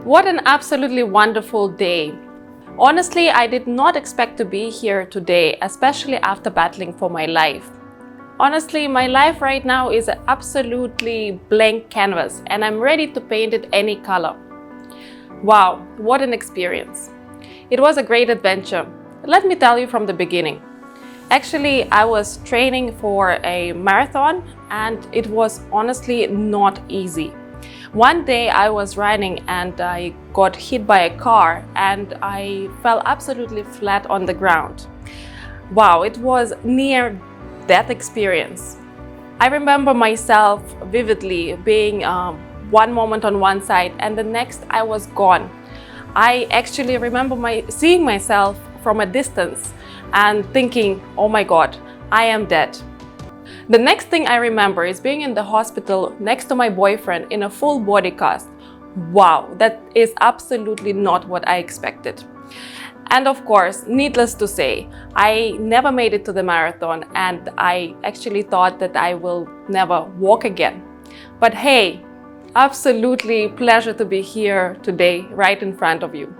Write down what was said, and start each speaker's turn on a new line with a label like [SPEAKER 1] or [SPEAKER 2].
[SPEAKER 1] What an absolutely wonderful day. Honestly, I did not expect to be here today, especially after battling for my life. Honestly, my life right now is an absolutely blank canvas and I'm ready to paint it any color. Wow, what an experience. It was a great adventure. Let me tell you from the beginning. Actually, I was training for a marathon and it was honestly not easy. One day I was running and I got hit by a car and I fell absolutely flat on the ground. Wow, it was near death experience. I remember myself vividly being one moment on one side and the next I was gone. I actually remember seeing myself from a distance and thinking, oh my God, I am dead. The next thing I remember is being in the hospital next to my boyfriend in a full body cast. Wow, that is absolutely not what I expected. And of course, needless to say, I never made it to the marathon and I actually thought that I will never walk again. But hey, absolutely pleasure to be here today, right in front of you.